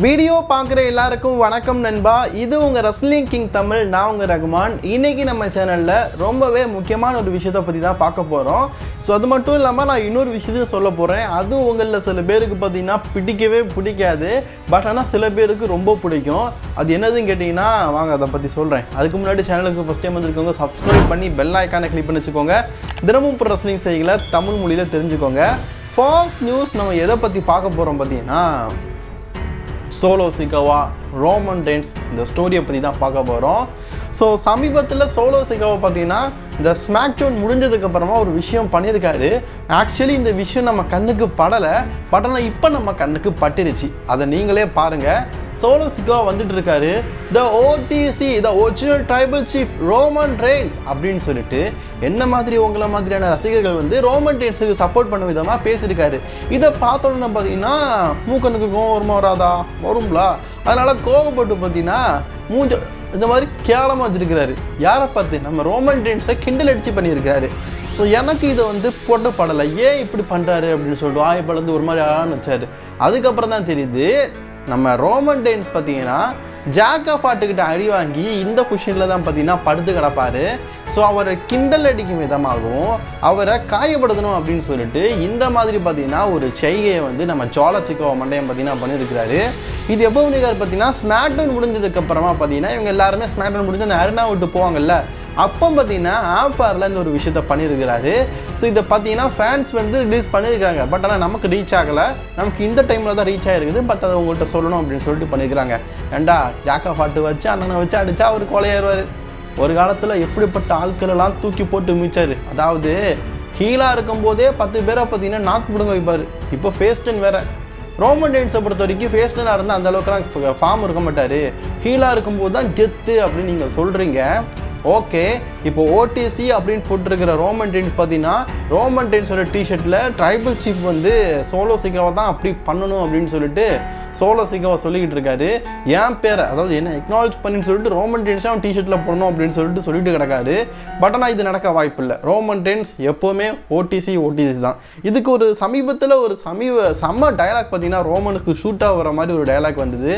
Video பார்க்குற எல்லாருக்கும் வணக்கம் நண்பா. இது உங்கள் ரெஸ்லிங் கிங் தமிழ். நான் உங்கள் ரகுமான். இன்றைக்கி நம்ம சேனலில் ரொம்பவே முக்கியமான ஒரு விஷயத்தை பற்றி தான் பார்க்க போகிறோம். ஸோ அது மட்டும் இல்லாமல் நான் இன்னொரு விஷயத்தையும் சொல்ல போகிறேன். அதுவும் உங்களில் சில பேருக்கு பார்த்திங்கன்னா பிடிக்கவே பிடிக்காது, பட் ஆனால் சில பேருக்கு ரொம்ப பிடிக்கும். அது என்னதுன்னு கேட்டிங்கன்னா வாங்க அதை பற்றி சொல்கிறேன். அதுக்கு முன்னாடி சேனலுக்கு ஃபஸ்ட் டைம் வந்துருக்கவங்க சப்ஸ்கிரைப் பண்ணி பெல் ஐக்கானை கிளிக் பண்ணி வச்சுக்கோங்க. தினமும் இப்போ ரெஸ்லிங் செய்திகளை தமிழ் மொழியில் தெரிஞ்சுக்கோங்க. ஃபர்ஸ்ட் நியூஸ் நம்ம எதை பற்றி பார்க்க போகிறோம் பார்த்தீங்கன்னா சோலோ சிகாவா ரோமன் ரெயின்ஸ் இந்த ஸ்டோரியை பற்றி தான் பார்க்க போகிறோம். ஸோ சமீபத்தில் சோலோ சிகாவா பார்த்தீங்கன்னா இந்த ஸ்மாக் டவுன் முடிஞ்சதுக்கப்புறமா ஒரு விஷயம் பண்ணியிருக்காரு. ஆக்சுவலி இந்த விஷயம் நம்ம கண்ணுக்கு படலை, பட் ஆனால் இப்போ நம்ம கண்ணுக்கு பட்டுருச்சு. அதை நீங்களே பாருங்கள். சோலோ சிகாவா வந்துட்டு இருக்காரு, the OTC the original tribal chief Roman Reigns அப்படின்னு சொல்லிட்டு என்ன மாதிரி உங்களை மாதிரியான ரசிகர்கள் வந்து ரோமன் ரெயின்ஸுக்கு சப்போர்ட் பண்ண விதமாக பேசியிருக்காரு. இதை பார்த்தோன்னு பார்த்தீங்கன்னா மூக்கனுக்கு கோவம் வருமா வராதா? வரும்ல. அதனால் கோவப்பட்டு பார்த்தீங்கன்னா மூஞ்ச இந்த மாதிரி கேவலமாக வச்சுருக்கிறாரு. யாரை பார்த்து? நம்ம ரோமன் ரெயின்ஸை கிண்டல் அடித்து பண்ணியிருக்காரு. ஸோ எனக்கு இதை வந்து போட்டு படலை, ஏன் இப்படி பண்ணுறாரு அப்படின்னு சொல்லிட்டு வாய் பழந்து ஒரு மாதிரி ஆன்னு வச்சார். அதுக்கப்புறம் தான் தெரியுது நம்ம ரோமன் ரெயின்ஸ் பார்த்தீங்கன்னா ஜாக் ஆஃப் ஆர்ட்டுக்கிட்ட அடி வாங்கி இந்த பொசிஷனில் தான் பார்த்தீங்கன்னா படுத்து கிடப்பார். ஸோ அவரை கிண்டல் அடிக்கும் விதமாகவும் அவரை காயப்படுத்தணும் அப்படின்னு சொல்லிட்டு இந்த மாதிரி பார்த்தீங்கன்னா ஒரு செய்கையை வந்து நம்ம சோலோ சிகாவா மண்டையம் பார்த்தீங்கன்னா பண்ணியிருக்கிறாரு. இது எப்போ பண்ணிக்காரு பார்த்தீங்கன்னா ஸ்மாக் டவுன் முடிஞ்சதுக்கப்புறமா பார்த்தீங்கன்னா இவங்க எல்லாருமே ஸ்மாக் டவுன் முடிஞ்சு அந்த அருணா விட்டு போவாங்கல்ல, அப்போ பார்த்தீங்கன்னா ஆஃபாரில் இந்த ஒரு விஷயத்த பண்ணியிருக்கிறாரு. ஸோ இதை பார்த்தீங்கன்னா ஃபேன்ஸ் வந்து ரிலீஸ் பண்ணியிருக்காங்க, பட் ஆனால் நமக்கு ரீச் ஆகலை. நமக்கு இந்த டைமில் தான் ரீச் ஆகிருக்குது, பட் அதை உங்கள்கிட்ட சொல்லணும் அப்படின்னு சொல்லிட்டு பண்ணியிருக்கிறாங்க. ஏண்டா ஜாக்கா பாட்டு வச்சு அண்ணனை வச்சு அடித்தா அவர் கொலையாயிருவார். ஒரு காலத்தில் எப்படிப்பட்ட ஆட்களெல்லாம் தூக்கி போட்டு மிச்சார். அதாவது ஹீலாக இருக்கும்போதே 10 பேரை பார்த்தீங்கன்னா நாக்கு பிடுங்க வைப்பார். இப்போ ஃபேஸ்டன் வேறு. ரோமன் ரெயின்ஸை பொறுத்த வரைக்கும் ஃபேஸ்டனாக இருந்தால் அந்த அளவுக்குலாம் ஃபார்ம் இருக்க மாட்டார். ஹீலாக இருக்கும்போது தான் கெத்து அப்படின்னு நீங்கள் சொல்கிறீங்க. ஓகே, இப்போ ஓடிசி அப்படின்னு போட்டிருக்கிற ரோமன் ரெயின்ஸ் பார்த்தீங்கன்னா ரோமன் ரெயின்ஸோட டிஷர்ட்டில் ட்ரைபல் சீஃப் வந்து சோலோ சிகாவா தான் அப்படி பண்ணணும் அப்படின்னு சொல்லிட்டு சோலோ சிகாவா சொல்லிக்கிட்டு இருக்காரு. என் பேரை அதாவது என்ன எக்னாலஜ் பண்ணின்னு சொல்லிட்டு ரோமன் ரெயின்ஸை அவன் டிஷர்ட்டில் போடணும் அப்படின்னு சொல்லிட்டு கிடக்காரு. பட் ஆனால் இது நடக்க வாய்ப்பு இல்லை. ரோமன் ரெயின்ஸ் எப்போவுமே ஓடிசி தான். இதுக்கு ஒரு சமீபத்தில் ஒரு செம்ம டயலாக் பார்த்தீங்கன்னா ரோமனுக்கு ஷூட் ஆகிற மாதிரி ஒரு டயலாக் வந்தது.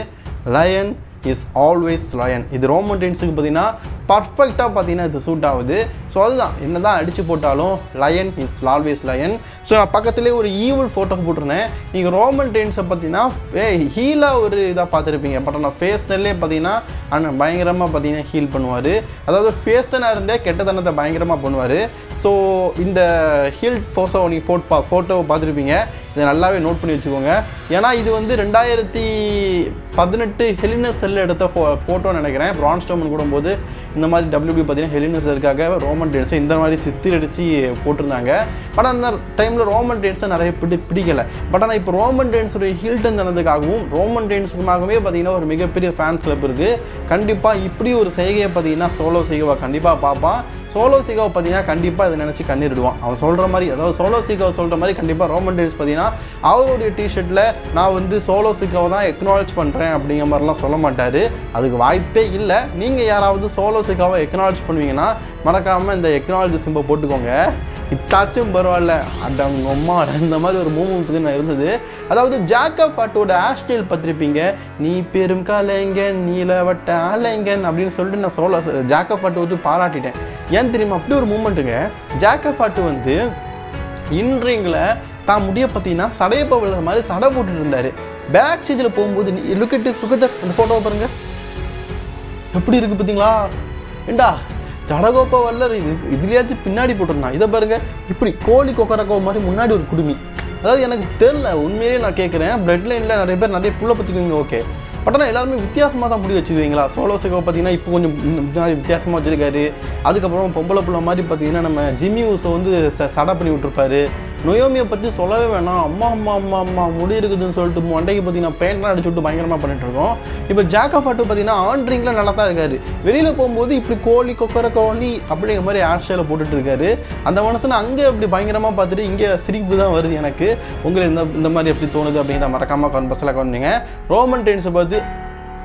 Lion is always lion. இது ரோமன் ரெயின்ஸுக்கு பார்த்தீங்கன்னா பர்ஃபெக்டாக பார்த்தீங்கன்னா இது சூட் ஆகுது. ஸோ அதுதான் என்ன தான் அடித்து போட்டாலும் lion is always lion. So நான் பக்கத்துலேயே ஒரு ஈவில் ஃபோட்டோ போட்டிருந்தேன். நீங்கள் ரோமன் ரெயின்ஸை பார்த்தீங்கன்னா ஹீலாக ஒரு இதாக பார்த்துருப்பீங்க, பட் ஆனால் ஃபேஸ்டன்லேயே பார்த்தீங்கன்னா அண்ணன் பயங்கரமாக பார்த்தீங்கன்னா ஹீல் பண்ணுவார். அதாவது ஃபேஸ்டனாக இருந்தே கெட்டத்தனத்தை பயங்கரமாக பண்ணுவார். ஸோ இந்த ஹீல் ஃபோட்டோவை பார்த்துருப்பீங்க. இதை நல்லாவே நோட் பண்ணி வச்சுக்கோங்க. ஏன்னா இது வந்து 2018 ஹெலினஸ் செல் எடுத்த ஃபோட்டோன்னு நினைக்கிறேன். பிரான் ஸ்ட்ரோமன் கூடும்போது இந்த மாதிரி WWE பார்த்தீங்கன்னா ஹெலினஸ் செல்லுக்காக ரோமன் ரெயின்ஸை இந்த மாதிரி சித்திரடிச்சு போட்டிருந்தாங்க. பட் அந்த டைமில் ரோமன் ரெயின்ஸை நிறைய பிடிக்கலை. பட் ஆனால் இப்போ ரோமன் ரெயின்ஸுடைய ஹில்டன் தனதுக்காகவும் ரோமன் ரெயின்ஸுக்காகவே பார்த்தீங்கன்னா ஒரு மிகப்பெரிய ஃபேன்ஸ் கிளப் இருக்குது. கண்டிப்பாக இப்படி ஒரு செய்கையை பார்த்தீங்கன்னா சோலோ சிகாவா கண்டிப்பாக பார்ப்பான். சோலோ சிகாவை பார்த்தீங்கன்னா கண்டிப்பாக இதை நினச்சி கண்ணீரிடுவான். அவன் சொல்கிற மாதிரி, அதாவது சோலோ சிகாவை சொல்கிற மாதிரி கண்டிப்பாக ரோமன் ரெயின்ஸ் பார்த்தீங்கன்னா அவருடைய டிஷர்ட்டில் நான் வந்து சோலோ சிகாவை தான் எக்னாலஜ் பண்ணுறேன் அப்படிங்கிற மாதிரிலாம் சொல்ல மாட்டார். அதுக்கு வாய்ப்பே இல்லை. நீங்கள் யாராவது சோலோ சிகாவை எக்னாலஜ் பண்ணுவீங்கன்னா மறக்காமல் இந்த எக்னாலஜி சிம்பை போட்டுக்கோங்க. இத்தாச்சும் பரவாயில்ல. அந்த அவங்க அம்மா இந்த மாதிரி ஒரு மூமெண்ட் பற்றி நான் இருந்தது. அதாவது ஜாக் ஆஃப் ஆர்ட்டோட ஹேர்ஸ்டைல் பார்த்துருப்பீங்க. நீ பெரும் காலைங்கன் நீலவட்ட ஆலைங்கன் அப்படின்னு சொல்லிட்டு நான் சோலோ ஜாக் ஆஃப் ஆர்ட்டை வந்து பாராட்டிட்டேன். ஏன் தெரியுமா? அப்படி ஒரு மூமெண்ட்டுங்க. ஜாக் ஆஃப் ஆர்ட் வந்து இன்றிங்கில் தான் முடிய பார்த்தீங்கன்னா சடையப்ப விழுற மாதிரி சடை போட்டுட்டு இருந்தார். பேக் ஸ்டேஜில் போகும்போது லுக்கெட்டு அந்த ஃபோட்டோவை பாருங்கள் எப்படி இருக்குது பார்த்தீங்களா? ஏண்டா ஜடகோப்பா வல்லர் இதுலையாச்சும் பின்னாடி போட்டிருந்தான். இதை பாருங்கள், இப்படி கோழி கொக்கரக்கோ மாதிரி முன்னாடி ஒரு குடுமி. அதாவது எனக்கு தெரில, உண்மையிலேயே நான் கேட்குறேன். பிளட் லைனில் நிறைய பேர் நிறைய புள்ள பற்றிக்குவீங்க, ஓகே. பட் ஆனால் எல்லாருமே வித்தியாசமாக தான் முடி வச்சுக்குவீங்களா? சோலோ சிகாவை பார்த்தீங்கன்னா இப்போ கொஞ்சம் முன்னாடி வித்தியாசமாக வச்சுருக்காரு. அதுக்கப்புறம் பொம்பளை புள்ள மாதிரி பார்த்தீங்கன்னா நம்ம ஜிம்மி ஊஸை வந்து சடை பண்ணி விட்டுருப்பாரு. நொயோமியை பற்றி சொல்லவே வேணாம். அம்மா அம்மா அம்மா அம்மா முடி இருக்குதுன்னு சொல்லிட்டு மண்டைக்கு பார்த்தீங்கன்னா பெயிண்ட்லாம் அடிச்சு விட்டு பயங்கரமாக பண்ணிட்டுருக்கோம். இப்போ ஜாக் ஆஃப் ஆர்ட் பார்த்தீங்கன்னா ஆண்ட்ரிங்கில் நல்லா தான் இருக்காரு. வெளியில் போகும்போது இப்படி கோழி கொக்கர கோழி அப்படிங்கிற மாதிரி ஹேர் ஸ்டைலில் போட்டுட்டு இருக்காரு. அந்த மனுஷனை அங்கே அப்படி பயங்கரமாக பார்த்துட்டு இங்கே சிரிப்பு தான் வருது எனக்கு. உங்களுக்கு இந்த மாதிரி எப்படி தோணுது அப்படிங்கிறத மறக்காமல் கமெண்ட் பாக்ஸில் கமெண்ட் பண்ணுங்க. ரோமன் ரெயின்ஸை பார்த்து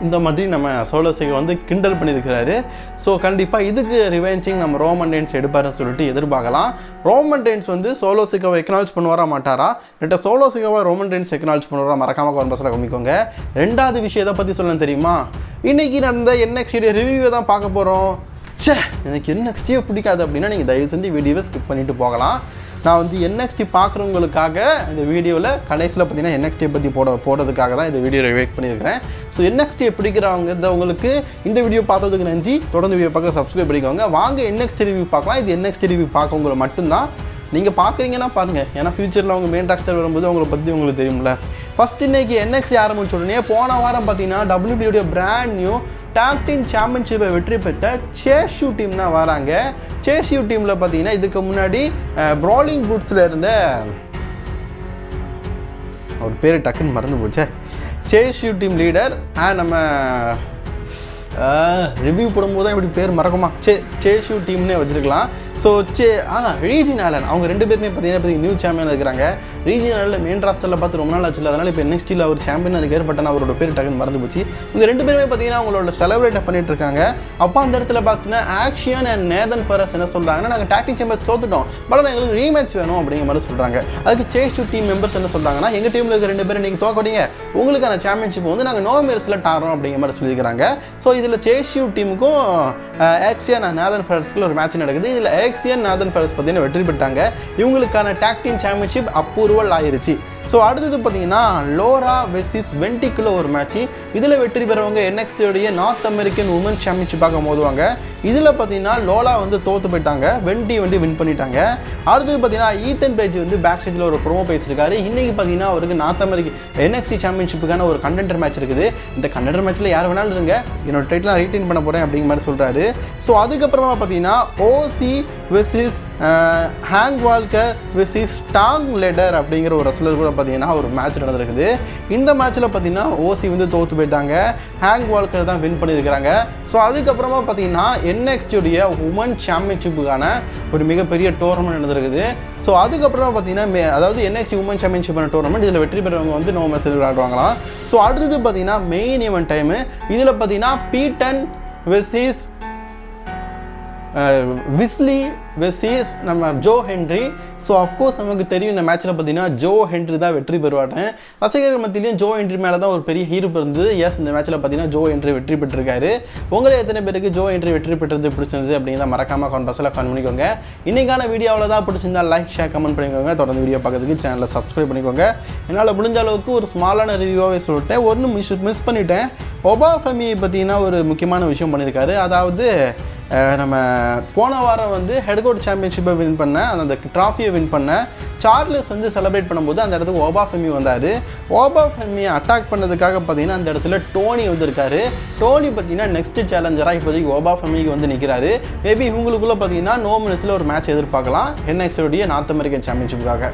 இந்த மாதிரி நம்ம சோலோசிகா வந்து கிண்டல் பண்ணியிருக்கிறாரு. ஸோ கண்டிப்பாக இதுக்கு ரிவெஞ்சிங் நம்ம ரோமன் ரெயின்ஸ் எடுப்பாருன்னு சொல்லிட்டு எதிர்பார்க்கலாம். ரோமன் ரெயின்ஸ் வந்து சோலோசிகாவை எக்னாலஜ் பண்ணுவாரா மாட்டாரா, இல்லை சோலோசிகாவை ரோமன் ரெயின்ஸ் எக்னாலஜ் பண்ணுவாரா, மறக்காம கமெண்ட் பாக்ஸில் கம்மிக்கோங்க. ரெண்டாவது விஷயம் எதை பற்றி சொல்லணும் தெரியுமா, இன்றைக்கி நடந்த NXT ரிவ்யூவை தான் பார்க்க போகிறோம். எனக்கு NXT பிடிக்காது அப்படின்னா நீங்கள் தயவு செஞ்சு வீடியோவை ஸ்கிப் பண்ணிவிட்டு போகலாம். நான் வந்து NXT பார்க்குறவங்களுக்காக இந்த வீடியோவில் கடைசியில் பார்த்தீங்கன்னா NXT பற்றி போடுறதுக்காக தான் இந்த வீடியோ வெயிட் பண்ணியிருக்கிறேன். ஸோ NXT பிடிக்கிறவங்களுக்கு இந்த வீடியோ பார்த்ததுக்கு நன்றி. தொடர்ந்து வீடியோ பார்க்க சப்ஸ்கிரைப் பண்ணிக்கோங்க. வாங்க NXT ரிவ்யூ பார்க்கலாம். இது NXT ரிவ்யூ பார்க்கவங்களை மட்டும்தான். நீங்கள் பார்க்குறீங்கன்னா பாருங்கள், ஏன்னா ஃபியூச்சரில் அவங்க மெயின் ராஸ்டர் வரும்போது அவங்கள பற்றி உங்களுக்கு தெரியும்ல. ஃபஸ்ட் இன்றைக்கி NXT ஆரம்பிச்ச உடனே போன வாரம் பார்த்தீங்கன்னா WWE brand new tag team சாம்பியன்ஷிப்பை வெற்றி பெற்ற சேஷு டீம் தான் வராங்க. சேஷு டீமில் பார்த்தீங்கன்னா இதுக்கு முன்னாடி ப்ராலிங் பூட்ஸில் இருந்த அவர் பேர் டக்குன்னு மறந்து போச்சே, சேஷு டீம் லீடர் நம்ம ரிவ்யூ போடும்போது தான் இப்படி பேர் மறக்குமா, சேஷு டீம்னே வச்சுருக்கலாம். ஸோ ரீஜின் ஆலன் அவங்க ரெண்டு பேருமே பார்த்தீங்கன்னா நியூ சாம்பியன் இருக்கிறாங்க. ரீஜின் ஆலனில் மெயின் ராஸ்டரில் பார்த்து ரொம்ப நாள் ஆச்சு, அதனால் இப்போ NXTயில் அவர் சாம்பியன் அதுக்கு ஏற்பட்டான அவரோட பேர் டக்குன்னு மறந்து போச்சு. இவங்க ரெண்டு பேருமே பார்த்தீங்கன்னா அவங்களோட செலிப்ரேட் பண்ணிட்டு இருக்காங்க. அப்போ அந்த இடத்துல பார்த்தீங்கன்னா ஆக்ஷன் அண்ட் நேதன் ஃபரஸ் என்ன சொல்கிறாங்கன்னா, நாங்கள் டாக்டிங் சாம்பியன்ஸ் தோத்துட்டோம், பட் எங்களுக்கு ரீமேட்ச் வேணும் அப்படிங்கிற மாதிரி சொல்கிறாங்க. அதுக்கு சேஷு டீம் மெம்பர்ஸ் என்ன சொல்கிறாங்கன்னா, எங்கள் டீமில் இருக்க ரெண்டு பேரும் நீங்கள் தோக்கடிங்க, உங்களுக்கான சாம்பியன்ஷிப் வந்து நாங்கள் நோ மெரிஸில் டாரோம் அப்படிங்கிற மாதிரி சொல்லியிருக்கிறாங்க. ஸோ இதில் சேஷு டீமுக்கும் ஆக்ஷன் அண்ட் நேதன் ஃபரஸ்க்குள்ள ஒரு மேட்ச் நடக்குது. இதில் ஆக்ஷன் நேதன் ஃபரஸ் பார்த்தீங்கன்னா வெற்றி பெற்றாங்க. இவங்களுக்கான டாக் டீம் சாம்பியன்ஷிப் அப்ரூவல் ஆயிருச்சு. ஸோ அடுத்தது பார்த்தீங்கன்னா லோரா வெர்சஸ் வெண்டிக்குள்ள ஒரு மேட்ச். இதில் வெற்றி பெறவங்க NXTயோடைய நார்த் அமெரிக்கன் உமன் சாம்பியன்ஷிப்பாக மோதுவாங்க. இதில் பார்த்தீங்கன்னா லோலா வந்து தோற்று போயிட்டாங்க, வெண்டி வின் பண்ணிட்டாங்க. அடுத்தது பார்த்தீங்கன்னா ஈத்தன் பேஜ் வந்து பேக் ஸ்டேஜில் ஒரு ப்ரோமோ பேசியிருக்காரு. இன்றைக்கி பார்த்தீங்கன்னா அவருக்கு நார்த் அமெரிக்கன் NXT சாம்பியன்ஷிப்புக்கான ஒரு கண்டென்டர் மேட்ச் இருக்குது. இந்த கண்டென்டர் மேட்ச்சில் யார் வேணாலும் இருங்க, என்னோட டைட்டில் ரீட்டைன் பண்ண போகிறேன் அப்படிங்கிற மாதிரி சொல்கிறாரு. ஸோ அதுக்கப்புறமா பார்த்தீங்கன்னா OC வெர்சஸ் ஹேங் வால்கர் வெர்சஸ் டாங் லெடர் அப்படிங்கிற ஒரு ரெஸ்லர் கூட பார்த்தீங்கன்னா ஒரு மேட்ச் நடந்திருக்குது. இந்த மேட்ச்சில் பார்த்தீங்கன்னா OC வந்து தோற்று போயிட்டாங்க, ஹேங் வால்கர் தான் வின் பண்ணியிருக்கிறாங்க. ஸோ அதுக்கப்புறமா பார்த்தீங்கன்னா NXTயோடைய உமன் சாம்பியன்ஷிப்புக்கான ஒரு மிகப்பெரிய டோர்னமெண்ட் நடந்திருக்குது. ஸோ அதுக்கப்புறமா பார்த்தீங்கன்னா அதாவது NXT உமன் சாம்பியன்ஷிப்பான டோர்னமெண்ட் இதில் வெற்றி பெறவங்க வந்து நோ மெரிஸில் விளையாடுவாங்களாம். ஸோ அடுத்தது பார்த்தீங்கன்னா மெயின் ஈவென்ட் டைமு. இதில் பார்த்தீங்கன்னா பீட்டன் வெர்சஸ் விஸ்லி வெர்சஸ் நம்ம ஜோ ஹென்ரி. ஸோ அஃப்கோர்ஸ் நமக்கு தெரியும் இந்த மேட்ச்சில் பார்த்தீங்கன்னா ஜோ ஹென்ரி தான் வெற்றி பெறுவாங்க. ரசிகர்கள் மத்தியிலையும் ஜோ ஹென்ரி மேலே தான் ஒரு பெரிய ஹீரோ இருந்தது. எஸ், இந்த மேட்ச்சில் பார்த்தீங்கன்னா ஜோ ஹென்ரி வெற்றி பெற்றிருக்காரு. உங்களை எத்தனை பேருக்கு ஜோ ஹென்ரி வெற்றி பெற்றது பிடிச்சிருந்தது அப்படிங்கிறத மறக்காமல் கமெண்ட் பாக்ஸில் கமெண்ட் பண்ணிக்கோங்க. இன்றைக்கான வீடியோவில் தான் பிடிச்சிருந்தா லைக் ஷேர் கமெண்ட் பண்ணிக்கோங்க. தொடர்ந்து வீடியோ பார்க்கறதுக்கு சேனலை சப்ஸ்கிரைப் பண்ணிக்கோங்க. என்னால் முடிஞ்ச அளவுக்கு ஒரு ஸ்மாலான ரிவ்யூவாகவே சொல்லிட்டேன். ஒன்று மிஸ் பண்ணிட்டேன். ஒபாஃபெமி பார்த்தீங்கன்னா ஒரு முக்கியமான விஷயம் பண்ணியிருக்காரு. அதாவது நம்ம போன வாரம் வந்து ஹெட்கோட் சாம்பியன்ஷிப்பை வின் பண்ண அந்த ட்ராஃபியை வின் பண்ண சார்லஸ் வந்து செலிப்ரேட் பண்ணும்போது அந்த இடத்துக்கு ஒபாஃபெமி வந்தார். ஒபாஃபெமியை அட்டாக் பண்ணதுக்காக பார்த்தீங்கன்னா அந்த இடத்துல டோனி வந்திருக்காரு. டோனி பார்த்தீங்கன்னா நெக்ஸ்ட் சேலஞ்சராக இப்போதைக்கு ஒபாஃபெமிக்கு வந்து நிற்கிறாரு. மேபி இவங்களுக்குள்ளே பார்த்தீங்கன்னா நோ மெரிஸில் ஒரு மேட்ச் எதிர்பார்க்கலாம் NXTயோடைய நார்த் அமெரிக்கன் சாம்பியன்ஷிப்புக்காக.